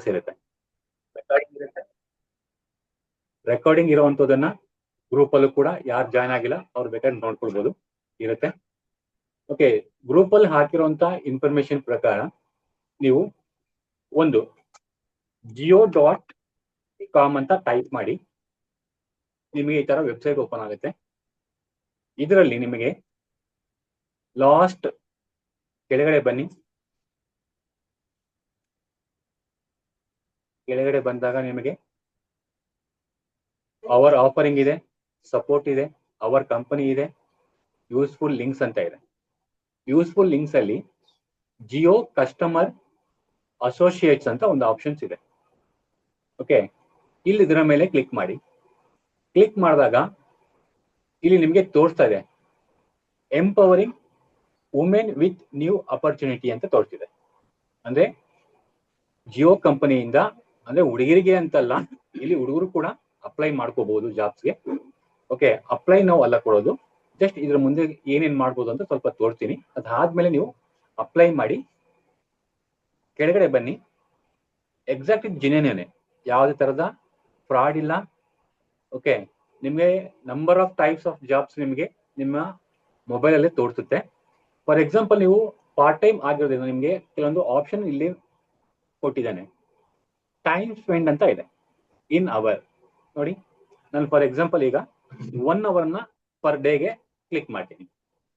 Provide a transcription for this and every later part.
Class ಇರುತ್ತೆ. Recording ಇರುವಂತದನ್ನ group ಅಲ್ಲೂ ಕೂಡ ಯಾರು ಜಾಯ್ನ್ ಆಗಿಲ್ಲ ಅವ್ರು ಬೇಕಾದ್ರೆ ನೋಡ್ಕೊಳ್ಬಹುದು ಇರುತ್ತೆ. ಓಕೆ, ಗ್ರೂಪ್ ಅಲ್ಲಿ ಹಾಕಿರುವಂತ ಇನ್ಫಾರ್ಮೇಶನ್ ಪ್ರಕಾರ ನೀವು ಒಂದು jio.com ಅಂತ ಟೈಪ್ ಮಾಡಿ, ನಿಮಗೆ ಈ ತರ ವೆಬ್ಸೈಟ್ ಓಪನ್ ಆಗುತ್ತೆ. ಇದರಲ್ಲಿ ನಿಮಗೆ ಲಾಸ್ಟ್ ಕೆಳಗಡೆ ಬನ್ನಿ. ಕೆಳಗಡೆ ಬಂದಾಗ ನಿಮಗೆ ಅವರ್ ಆಫರಿಂಗ್ ಇದೆ, ಸಪೋರ್ಟ್ ಇದೆ, ಅವರ್ ಕಂಪನಿ ಇದೆ, ಯೂಸ್ಫುಲ್ ಲಿಂಕ್ಸ್ ಅಂತ ಇದೆ. ಯೂಸ್ಫುಲ್ ಲಿಂಕ್ಸ್ ಅಲ್ಲಿ ಜಿಯೋ ಕಸ್ಟಮರ್ ಅಸೋಸಿಯೇಟ್ಸ್ ಅಂತ ಒಂದು ಆಪ್ಷನ್ಸ್ ಇದೆ. ಓಕೆ, ಇಲ್ಲಿ ಇದರ ಮೇಲೆ ಕ್ಲಿಕ್ ಮಾಡಿ. ಕ್ಲಿಕ್ ಮಾಡಿದಾಗ ಇಲ್ಲಿ ನಿಮಗೆ ತೋರಿಸ್ತಾ ಇದೆ empowering women with new opportunity ಅಂತ ತೋರಿಸ್ತಿದೆ. ಅಂದ್ರೆ ಜಿಯೋ ಕಂಪನಿಯಿಂದ, ಅಂದ್ರೆ ಹುಡುಗರಿಗೆ ಅಂತಲ್ಲ, ಇಲ್ಲಿ ಹುಡುಗರು ಕೂಡ ಅಪ್ಲೈ ಮಾಡ್ಕೋಬಹುದು ಜಾಬ್ಸ್ಗೆ. ಓಕೆ, ಅಪ್ಲೈ ನಾವು ಅಲ್ಲ ಕೊಡೋದು, ಜಸ್ಟ್ ಇದ್ರ ಮುಂದೆ ಏನೇನ್ ಮಾಡ್ಬೋದು ಅಂತ ಸ್ವಲ್ಪ ತೋರಿಸ್ತೀನಿ. ಅದಾದ್ಮೇಲೆ ನೀವು ಅಪ್ಲೈ ಮಾಡಿ ಕೆಳಗಡೆ ಬನ್ನಿ. ಎಕ್ಸಾಕ್ಟ್ ಜಿನೇನೇ, ಯಾವುದೇ ತರದ ಫ್ರಾಡ್ ಇಲ್ಲ. ಓಕೆ, ನಿಮಗೆ number of types of jobs ನಿಮಗೆ ನಿಮ್ಮ ಮೊಬೈಲ್ ಅಲ್ಲೇ ತೋರಿಸುತ್ತೆ. ಫಾರ್ ಎಕ್ಸಾಂಪಲ್, ನೀವು ಪಾರ್ಟ್ ಟೈಮ್ ಆಗಿರೋದ್ರಿಂದ ನಿಮಗೆ ಕೆಲವೊಂದು ಆಪ್ಷನ್ ಇಲ್ಲಿ ಕೊಟ್ಟಿದ್ದಾನೆ. ಟೈಮ್ ಸ್ಪೆಂಡ್ ಅಂತ ಇದೆ ಇನ್ ಅವರ್. ನೋಡಿ, ನಾನು ಫಾರ್ ಎಕ್ಸಾಂಪಲ್ ಈಗ 1 ಅವರ್ನ ಪರ್ ಡೇಗೆ ಕ್ಲಿಕ್ ಮಾಡ್ತೀನಿ.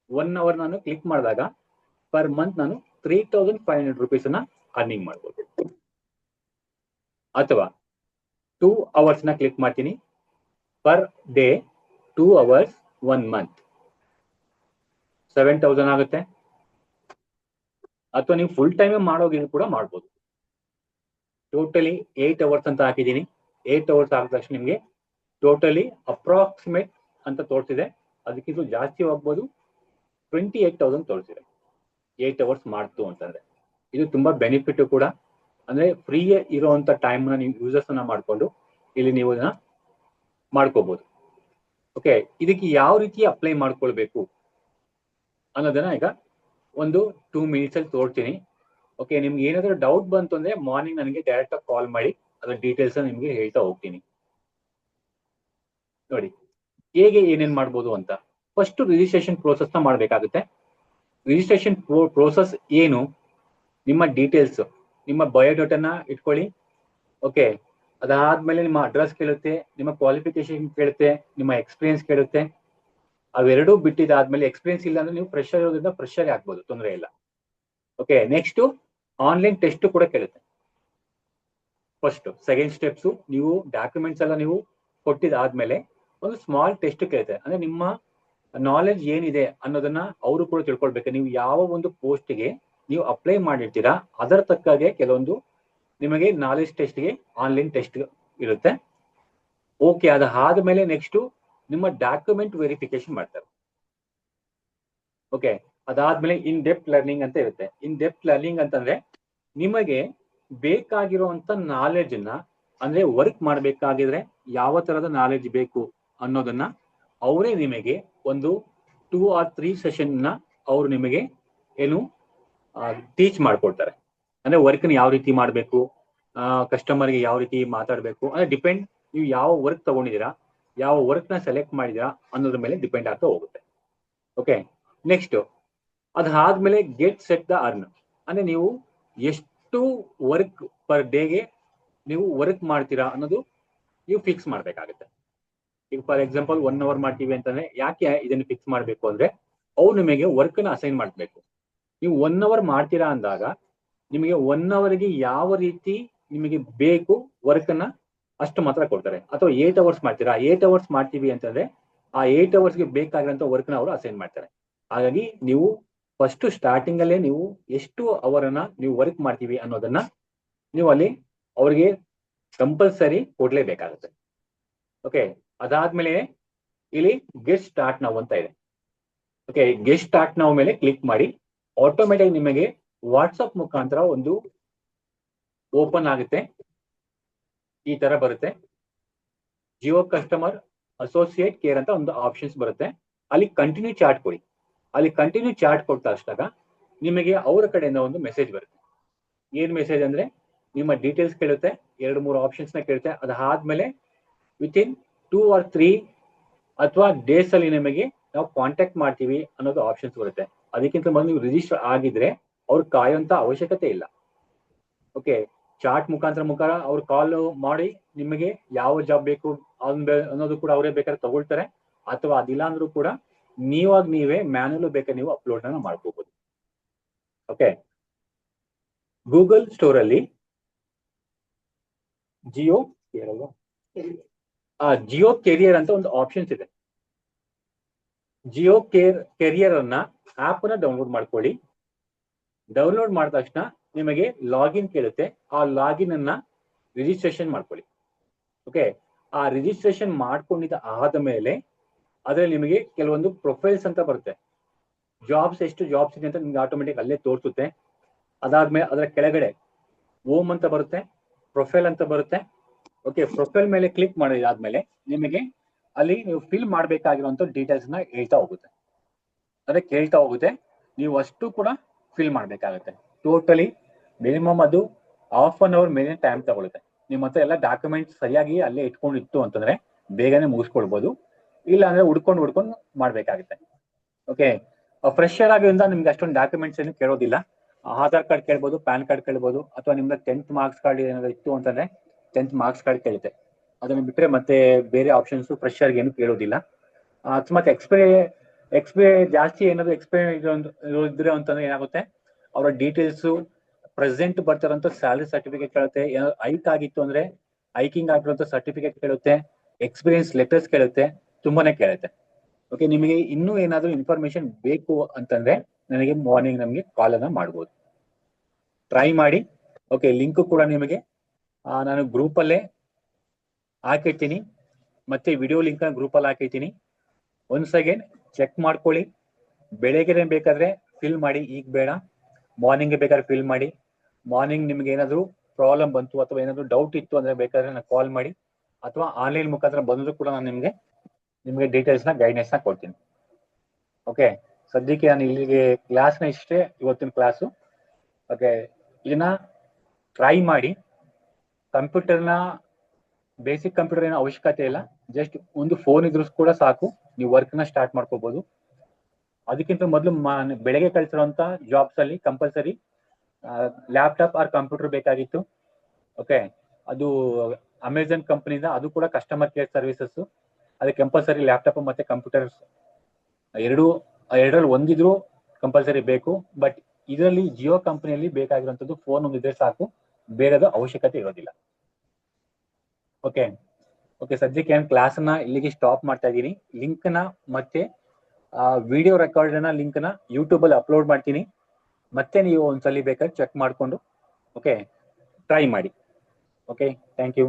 1 ಅವರ್ ನಾನು ಕ್ಲಿಕ್ ಮಾಡಿದಾಗ ಪರ್ ಮಂತ್ ನಾನು 3500 rupees ಅರ್ನಿಂಗ್ ಮಾಡ್ಬೋದು. ಅಥವಾ 2 hours ನ ಕ್ಲಿಕ್ ಮಾಡ್ತೀನಿ, ಪರ್ ಡೇ 2 hours 1 month 7000 ಆಗುತ್ತೆ. ಅಥವಾ ನೀವು ಫುಲ್ ಟೈಮ್ ಮಾಡೋಗಿ ಕೂಡ ಮಾಡ್ಬೋದು. ಟೋಟಲಿ 8 hours ಅಂತ ಹಾಕಿದ್ದೀನಿ. 8 hours ಆಗಿದ ತಕ್ಷಣ ನಿಮಗೆ ಟೋಟಲಿ ಅಪ್ರಾಕ್ಸಿಮೇಟ್ ಅಂತ ತೋರಿಸಿದೆ. ಅದಕ್ಕಿಂತ ಜಾಸ್ತಿ ಹೋಗ್ಬೋದು. 28,000 ತೋರಿಸಿದೆ 8 hours ಮಾಡ್ತು ಅಂತಂದ್ರೆ. ಇದು ತುಂಬಾ ಬೆನಿಫಿಟ್ ಕೂಡ. ಅಂದ್ರೆ ಫ್ರೀ ಇರುವಂತ ಟೈಮ್ ನ ನೀವು ಯೂಸರ್ಸ್ ಅನ್ನ ಮಾಡ್ಕೊಂಡು ಇಲ್ಲಿ ನೀವು ಇದನ್ನ ಮಾಡ್ಕೋಬಹುದು. ಓಕೆ, ಇದಕ್ಕೆ ಯಾವ ರೀತಿ ಅಪ್ಲೈ ಮಾಡ್ಕೊಳ್ಬೇಕು ಅನ್ನೋದನ್ನ ಈಗ ಒಂದು 2 minutes ಅಲ್ಲಿ ತೋರ್ತೀನಿ. ಓಕೆ, ನಿಮ್ಗೆ ಏನಾದರೂ ಡೌಟ್ ಬಂತು ಅಂದ್ರೆ ಮಾರ್ನಿಂಗ್ ನನಗೆ ಡೈರೆಕ್ಟ್ ಆಗಿ ಕಾಲ್ ಮಾಡಿ ಅದರ ಡೀಟೇಲ್ಸ್ ನಿಮ್ಗೆ ಹೇಳ್ತಾ ಹೋಗ್ತೀನಿ. ನೋಡಿ ಹೇಗೆ ಏನೇನ್ ಮಾಡ್ಬೋದು ಅಂತ. ಫಸ್ಟ್ ರಿಜಿಸ್ಟ್ರೇಷನ್ ಪ್ರೋಸೆಸ್ ನ ಮಾಡ್ಬೇಕಾಗುತ್ತೆ. ರಿಜಿಸ್ಟ್ರೇಷನ್ ಪ್ರೋಸೆಸ್ ಏನು? ನಿಮ್ಮ ಡೀಟೇಲ್ಸ್, ನಿಮ್ಮ ಬಯೋಡಾಟಾನ ಇಟ್ಕೊಳ್ಳಿ. ಓಕೆ, ಅದಾದ್ಮೇಲೆ ನಿಮ್ಮ ಅಡ್ರೆಸ್ ಕೇಳುತ್ತೆ, ನಿಮ್ಮ ಕ್ವಾಲಿಫಿಕೇಶನ್ ಕೇಳುತ್ತೆ, ನಿಮ್ಮ ಎಕ್ಸ್ಪೀರಿಯನ್ಸ್ ಕೇಳುತ್ತೆ. ಅವೆರಡೂ ಬಿಟ್ಟಿದ್ದಾದ್ಮೇಲೆ ಎಕ್ಸ್ಪೀರಿಯನ್ಸ್ ಇಲ್ಲ ಅಂದ್ರೆ ನೀವು ಫ್ರೆಶರ್ ಇರೋದ್ರಿಂದ ಫ್ರೆಶರ್ ಆಗ್ಬೋದು, ತೊಂದರೆ ಇಲ್ಲ. ಓಕೆ, ನೆಕ್ಸ್ಟ್ ಆನ್ಲೈನ್ ಟೆಸ್ಟ್ ಕೂಡ ಕೇಳುತ್ತೆ. ಫಸ್ಟ್ ಸೆಕೆಂಡ್ ಸ್ಟೆಪ್ಸ್, ನೀವು ಡಾಕ್ಯುಮೆಂಟ್ಸ್ ಎಲ್ಲ ನೀವು ಕೊಟ್ಟಿದ್ದಾದ್ಮೇಲೆ ಒಂದು ಸ್ಮಾಲ್ ಟೆಸ್ಟ್ ಕೇಳುತ್ತೆ. ಅಂದ್ರೆ ನಿಮ್ಮ ನಾಲೆಜ್ ಏನಿದೆ ಅನ್ನೋದನ್ನ ಅವರು ಕೂಡ ತಿಳ್ಕೊಳ್ಬೇಕು. ನೀವು ಯಾವ ಒಂದು ಪೋಸ್ಟ್ಗೆ ನೀವು ಅಪ್ಲೈ ಮಾಡಿರ್ತೀರಾ ಅದರ ತಕ್ಕಾಗೆ ಕೆಲವೊಂದು ನಿಮಗೆ ನಾಲೆಜ್ ಟೆಸ್ಟ್ಗೆ ಆನ್ಲೈನ್ ಟೆಸ್ಟ್ ಇರುತ್ತೆ. ಓಕೆ, ಅದಾದ್ಮೇಲೆ ನೆಕ್ಸ್ಟ್ ನಿಮ್ಮ ಡಾಕ್ಯುಮೆಂಟ್ ವೆರಿಫಿಕೇಶನ್ ಮಾಡ್ತಾರೆ. ಓಕೆ, ಅದಾದ್ಮೇಲೆ ಇನ್ ಡೆಪ್ತ್ ಲರ್ನಿಂಗ್ ಅಂತ ಇರುತ್ತೆ. ಇನ್ ಡೆಪ್ತ್ ಲರ್ನಿಂಗ್ ಅಂತಂದ್ರೆ ನಿಮಗೆ ಬೇಕಾಗಿರುವಂತ ನಾಲೆಜ್ ಅನ್ನ, ಅಂದ್ರೆ ವರ್ಕ್ ಮಾಡ್ಬೇಕಾಗಿದ್ರೆ ಯಾವ ತರದ ನಾಲೆಜ್ ಬೇಕು ಅನ್ನೋದನ್ನ ಅವರೇ ನಿಮಗೆ ಒಂದು 2 or 3 ಸೆಷನ್ ನ ಅವರು ನಿಮಗೆ ಏನು ಟೀಚ್ ಮಾಡ್ಕೊಡ್ತಾರೆ. ಅಂದ್ರೆ ವರ್ಕ್ ನ ಯಾವ ರೀತಿ ಮಾಡಬೇಕು, ಕಸ್ಟಮರ್ಗೆ ಯಾವ ರೀತಿ ಮಾತಾಡಬೇಕು, ಅಂದ್ರೆ ಡಿಪೆಂಡ್ ನೀವು ಯಾವ ವರ್ಕ್ ತಗೊಂಡಿದ್ದೀರಾ, ಯಾವ ವರ್ಕ್ ನ ಸೆಲೆಕ್ಟ್ ಮಾಡಿದೀರಾ ಅನ್ನೋದ್ರ ಮೇಲೆ ಡಿಪೆಂಡ್ ಆಗ್ತಾ ಹೋಗುತ್ತೆ. ಓಕೆ, ನೆಕ್ಸ್ಟ್ ಅದಾದ್ಮೇಲೆ ಗೆಟ್ ಸೆಟ್ ದ ಅರ್ನ್, ಅಂದ್ರೆ ನೀವು ಎಷ್ಟು ವರ್ಕ್ ಪರ್ ಡೇಗೆ ನೀವು ವರ್ಕ್ ಮಾಡ್ತೀರಾ ಅನ್ನೋದು ನೀವು ಫಿಕ್ಸ್ ಮಾಡ್ಬೇಕಾಗುತ್ತೆ. ಈಗ ಫಾರ್ ಎಕ್ಸಾಂಪಲ್ 1 hour ಮಾಡ್ತೀವಿ ಅಂತಂದ್ರೆ ಯಾಕೆ ಇದನ್ನು ಫಿಕ್ಸ್ ಮಾಡ್ಬೇಕು ಅಂದ್ರೆ ಅವ್ರು ನಿಮಗೆ ವರ್ಕ್ ನ ಅಸೈನ್ ಮಾಡ್ಬೇಕು. ನೀವು 1 hour ಮಾಡ್ತೀರಾ ಅಂದಾಗ ನಿಮಗೆ 1 hourಗೆ ಯಾವ ರೀತಿ ನಿಮಗೆ ಬೇಕು ವರ್ಕ್ ಅನ್ನ ಅಷ್ಟು ಮಾತ್ರ ಕೊಡ್ತಾರೆ. ಅಥವಾ 8 hours ಮಾಡ್ತೀರಾ, 8 hours ಮಾಡ್ತೀವಿ ಅಂತಂದ್ರೆ ಆ 8 hours ಬೇಕಾಗಿರೋಂಥ ವರ್ಕ್ ನ ಅವರು ಅಸೈನ್ ಮಾಡ್ತಾರೆ. ಹಾಗಾಗಿ ನೀವು ಫಸ್ಟ್ ಸ್ಟಾರ್ಟಿಂಗ್ ಅಲ್ಲೇ ನೀವು ಎಷ್ಟು ಅವರನ್ನ ನೀವು ವರ್ಕ್ ಮಾಡ್ತೀವಿ ಅನ್ನೋದನ್ನ ನೀವು ಅಲ್ಲಿ ಅವ್ರಿಗೆ ಕಂಪಲ್ಸರಿ ಕೊಡ್ಲೇಬೇಕಾಗುತ್ತೆ. ಓಕೆ, ಅದಾದ್ಮೇಲೆ ಇಲ್ಲಿ ಗೆಟ್ ಸ್ಟಾರ್ಟ್ ನೌ ಅಂತ ಇದೆ. ಓಕೆ, ಗೆಟ್ ಸ್ಟಾರ್ಟ್ ನೌ ಮೇಲೆ ಕ್ಲಿಕ್ ಮಾಡಿ. ಆಟೋಮೆಟಿಕ್ ನಿಮಗೆ ವಾಟ್ಸಪ್ ಮುಖಾಂತರ ಒಂದು ಓಪನ್ ಆಗುತ್ತೆ. ಈ ತರ ಬರುತ್ತೆ. ಜಿಯೋ ಕಸ್ಟಮರ್ ಅಸೋಸಿಯೇಟ್ ಕೇರ್ ಅಂತ ಒಂದು ಆಪ್ಷನ್ಸ್ ಬರುತ್ತೆ. ಅಲ್ಲಿ ಕಂಟಿನ್ಯೂ ಚಾಟ್ ಕೊಡಿ. ಅಲ್ಲಿ ಕಂಟಿನ್ಯೂ ಚಾಟ್ ಕೊಟ್ಟ ಅಷ್ಟಾಗ ನಿಮಗೆ ಅವರ ಕಡೆಯಿಂದ ಒಂದು ಮೆಸೇಜ್ ಬರುತ್ತೆ. ಏನ್ ಮೆಸೇಜ್ ಅಂದ್ರೆ ನಿಮ್ಮ ಡೀಟೇಲ್ಸ್ ಕೇಳುತ್ತೆ, 2-3 ಆಪ್ಷನ್ಸ್ ನ ಕೇಳುತ್ತೆ. ಅದಾದ್ಮೇಲೆ ವಿತಿನ್ 2 or 3 ಅಥವಾ ಡೇಸ್ ಅಲ್ಲಿ ನಿಮಗೆ ನಾವು ಕಾಂಟ್ಯಾಕ್ಟ್ ಮಾಡ್ತೀವಿ ಅನ್ನೋದು ಆಪ್ಷನ್ಸ್ ಬರುತ್ತೆ. ಅದಕ್ಕಿಂತ ಮೊದಲು ನೀವು ರಿಜಿಸ್ಟರ್ ಆಗಿದ್ರೆ ಅವ್ರು ಕಾಯುವಂತ ಅವಶ್ಯಕತೆ ಇಲ್ಲ. ಓಕೆ, ಚಾಟ್ ಮುಖಾಂತರ ಅವ್ರು ಕಾಲ್ ಮಾಡಿ ನಿಮಗೆ ಯಾವ ಜಾಬ್ ಬೇಕು ಅನ್ನೋದು ಕೂಡ ಅವರೇ ಬೇಕಾದ್ರೆ ತಗೊಳ್ತಾರೆ. ಅಥವಾ ಅದಿಲ್ಲ ಅಂದ್ರೂ ಕೂಡ ನೀವೇ ಮ್ಯಾನ್ಯಲ್ ಬೇಕಾದ್ರೆ ನೀವು ಅಪ್ಲೋಡ್ ಅನ್ನ ಮಾಡ್ಕೋಬಹುದು. ಓಕೆ, ಗೂಗಲ್ ಸ್ಟೋರ್ ಅಲ್ಲಿ ಜಿಯೋ ಕೆರಿಯರ್ ಅಂತ ಒಂದು ಆಪ್ಷನ್ಸ್ ಇದೆ. ಜಿಯೋ ಕೆರಿಯರ್ ಅನ್ನ ಆಪ್ ಅನ್ನ ಡೌನ್ಲೋಡ್ ಮಾಡ್ಕೊಳ್ಳಿ. ಡೌನ್ಲೋಡ್ ಮಾಡಿದ ತಕ್ಷಣ ನಿಮಗೆ ಲಾಗಿನ್ ಕೇಳುತ್ತೆ. ಆ ಲಾಗಿನ್ ಅನ್ನ ರಿಜಿಸ್ಟ್ರೇಷನ್ ಮಾಡ್ಕೊಳ್ಳಿ. ಓಕೆ, ಆ ರಿಜಿಸ್ಟ್ರೇಷನ್ ಮಾಡ್ಕೊಂಡಿದ್ದ ಆದ ಮೇಲೆ ಅದ್ರಲ್ಲಿ ನಿಮಗೆ ಕೆಲವೊಂದು ಪ್ರೊಫೈಲ್ಸ್ ಅಂತ ಬರುತ್ತೆ. ಜಾಬ್ಸ್ ಎಷ್ಟು ಜಾಬ್ಸ್ ಇದೆ ಅಂತ ನಿಮ್ಗೆ ಆಟೋಮೆಟಿಕ್ ಅಲ್ಲೇ ತೋರಿಸುತ್ತೆ. ಅದಾದ್ಮೇಲೆ ಅದರ ಕೆಳಗಡೆ ಹೋಮ್ ಅಂತ ಬರುತ್ತೆ, ಪ್ರೊಫೈಲ್ ಅಂತ ಬರುತ್ತೆ. ಓಕೆ, ಪ್ರೊಫೈಲ್ ಮೇಲೆ ಕ್ಲಿಕ್ ಮಾಡಿದಾದ್ಮೇಲೆ ನಿಮಗೆ ಅಲ್ಲಿ ನೀವು ಫಿಲ್ ಮಾಡಬೇಕಾಗಿರುವಂತ ಡೀಟೇಲ್ಸ್ ನ ಹೇಳ್ತಾ ಹೋಗುತ್ತೆ. ನೀವು ಅಷ್ಟು ಕೂಡ ಫಿಲ್ ಮಾಡ್ಬೇಕಾಗುತ್ತೆ. ಟೋಟಲಿ ಮಿನಿಮಮ್ ಅದು 1/2 hour ಮೇಲೆ ಟೈಮ್ ತಗೊಳುತ್ತೆ. ನಿಮ್ಮ ಹತ್ರ ಎಲ್ಲ ಡಾಕ್ಯುಮೆಂಟ್ಸ್ ಸರಿಯಾಗಿ ಅಲ್ಲೇ ಇಟ್ಕೊಂಡಿತ್ತು ಅಂತಂದ್ರೆ ಬೇಗನೆ ಮುಗಿಸ್ಕೊಳ್ಬಹುದು. ಇಲ್ಲ ಅಂದ್ರೆ ಹುಡ್ಕೊಂಡು ಮಾಡ್ಬೇಕಾಗುತ್ತೆ. ಓಕೆ, ಫ್ರೆಶರ್ ಆಗಿರೋದ್ರಿಂದ ನಿಮ್ಗೆ ಅಷ್ಟೊಂದು ಡಾಕ್ಯುಮೆಂಟ್ಸ್ ಏನು ಕೇಳೋದಿಲ್ಲ. ಆಧಾರ್ ಕಾರ್ಡ್ ಕೇಳ್ಬೋದು, ಪ್ಯಾನ್ ಕಾರ್ಡ್ ಕೇಳ್ಬೋದು, ಅಥವಾ ನಿಮ್ದು 10th ಮಾರ್ಕ್ಸ್ ಕಾರ್ಡ್ ಏನಾದ್ರು ಇತ್ತು ಅಂತಂದ್ರೆ 10th ಮಾರ್ಕ್ಸ್ ಕಾರ್ಡ್ ಕೇಳುತ್ತೆ. ಅದನ್ನ ಬಿಟ್ರೆ ಮತ್ತೆ ಬೇರೆ ಆಪ್ಷನ್ಸ್ ಫ್ರೆಶರ್ ಏನು ಕೇಳೋದಿಲ್ಲ. ಅಕಸ್ಮಾತ್ ಎಕ್ಸ್ಪೈರಿ ಜಾಸ್ತಿ ಏನಾದ್ರು ಎಕ್ಸ್ಪೈರಿ ಇದ್ರೆ ಅಂತಂದ್ರೆ ಏನಾಗುತ್ತೆ, ಅವರ ಡೀಟೇಲ್ಸ್ ಪ್ರೆಸೆಂಟ್ ಬರ್ತಾರಂತ ಸ್ಯಾಲರಿ ಸರ್ಟಿಫಿಕೇಟ್ ಕೇಳುತ್ತೆ. ಏನಾದ್ರು ಹೈಕ್ ಆಗಿತ್ತು ಅಂದ್ರೆ ಹೈಕಿಂಗ್ ಆಗಿರುವಂತ ಸರ್ಟಿಫಿಕೇಟ್ ಕೇಳುತ್ತೆ, ಎಕ್ಸ್ಪೀರಿಯನ್ಸ್ ಲೆಟರ್ಸ್ ಕೇಳುತ್ತೆ, ತುಂಬಾನೇ ಕೇಳುತ್ತೆ. ಓಕೆ, ನಿಮಗೆ ಇನ್ನೂ ಏನಾದ್ರು ಇನ್ಫಾರ್ಮೇಶನ್ ಬೇಕು ಅಂತಂದ್ರೆ ನನಗೆ ಮಾರ್ನಿಂಗ್ ನಮಗೆ ಕಾಲ್ ಅನ್ನ ಮಾಡ್ಬೋದು, ಟ್ರೈ ಮಾಡಿ. ಓಕೆ, ಲಿಂಕ್ ಕೂಡ ನಿಮಗೆ ನಾನು ಗ್ರೂಪ್ ಅಲ್ಲೇ ಹಾಕಿರ್ತೀನಿ, ಮತ್ತೆ ವಿಡಿಯೋ ಲಿಂಕ್ ಗ್ರೂಪ್ ಅಲ್ಲಿ ಹಾಕಿರ್ತೀನಿ. ಒನ್ಸ್ ಅಗೇನ್ ಚೆಕ್ ಮಾಡ್ಕೊಳ್ಳಿ. ಬೆಳಗ್ಗೆ ಬೇಕಾದ್ರೆ ಫಿಲ್ ಮಾಡಿ, ಈಗ ಬೇಡ. ಮಾರ್ನಿಂಗ್ ಬೇಕಾದ್ರೆ ಫಿಲ್ ಮಾಡಿ. ಮಾರ್ನಿಂಗ್ ನಿಮ್ಗೆ ಏನಾದ್ರು ಪ್ರಾಬ್ಲಮ್ ಬಂತು ಅಥವಾ ಏನಾದ್ರು ಡೌಟ್ ಇತ್ತು ಅಂದ್ರೆ ಬೇಕಾದ್ರೆ ನಾನು ಕಾಲ್ ಮಾಡಿ, ಅಥವಾ ಆನ್ಲೈನ್ ಮುಖಾಂತರ ಬಂದ್ರು ಕೂಡ ನಾನು ನಿಮ್ಗೆ ಡೀಟೇಲ್ಸ್ ನ ಗೈಡೆನ್ಸ್ ನ ಕೊಡ್ತೀನಿ. ಓಕೆ, ಸದ್ಯಕ್ಕೆ ನಾನು ಇಲ್ಲಿಗೆ ಕ್ಲಾಸ್ನ ಇಷ್ಟೇ ಇವತ್ತಿನ ಕ್ಲಾಸು. ಓಕೆ, ಇದನ್ನ ಟ್ರೈ ಮಾಡಿ. ಕಂಪ್ಯೂಟರ್ನ ಬೇಸಿಕ್ ಕಂಪ್ಯೂಟರ್ ಏನೋ ಅವಶ್ಯಕತೆ ಇಲ್ಲ, ಜಸ್ಟ್ ಒಂದು ಫೋನ್ ಇದ್ರೂ ಕೂಡ ಸಾಕು, ನೀವು ವರ್ಕ್ ನ ಸ್ಟಾರ್ಟ್ ಮಾಡ್ಕೋಬಹುದು. ಅದಕ್ಕಿಂತ ಮೊದಲು ಬೆಳಗ್ಗೆ ಕಳಿಸಿರುವಂತ ಜಾಬ್ಸ್ ಅಲ್ಲಿ ಕಂಪಲ್ಸರಿ ಲ್ಯಾಪ್ಟಾಪ್ ಆರ್ ಕಂಪ್ಯೂಟರ್ ಬೇಕಾಗಿತ್ತು. ಓಕೆ, ಅದು ಅಮೆಝಾನ್ ಕಂಪನಿಯಿಂದ, ಅದು ಕೂಡ ಕಸ್ಟಮರ್ ಕೇರ್ ಸರ್ವಿಸಸ್. ಅದಕ್ಕೆ ಕಂಪಲ್ಸರಿ ಲ್ಯಾಪ್ಟಾಪ್ ಮತ್ತೆ ಕಂಪ್ಯೂಟರ್ ಎರಡರಲ್ಲಿ ಒಂದಿದ್ರು ಕಂಪಲ್ಸರಿ ಬೇಕು. ಬಟ್ ಇದರಲ್ಲಿ ಜಿಯೋ ಕಂಪನಿಯಲ್ಲಿ ಬೇಕಾಗಿರುವಂತದ್ದು ಫೋನ್ ಒಂದಿದ್ರೆ ಸಾಕು, ಬೇರೆದು ಅವಶ್ಯಕತೆ ಇರೋದಿಲ್ಲ. ಓಕೆ, ಸದ್ಯಕ್ಕೆ ನಾನು ಕ್ಲಾಸ್ ನ ಇಲ್ಲಿಗೆ ಸ್ಟಾಪ್ ಮಾಡ್ತಾ ಇದ್ದೀನಿ. ಲಿಂಕ್ ನ ಮತ್ತೆ ವಿಡಿಯೋ ರೆಕಾರ್ಡ್ ನ ಲಿಂಕ್ ನ ಯೂಟ್ಯೂಬ್ ಅಲ್ಲಿ ಅಪ್ಲೋಡ್ ಮಾಡ್ತೀನಿ. ಮತ್ತೆ ನೀವು ಒಂದ್ಸಲಿ ಬೇಕಾದ್ರೆ ಚೆಕ್ ಮಾಡ್ಕೊಂಡು ಓಕೆ ಟ್ರೈ ಮಾಡಿ. Okay, thank you.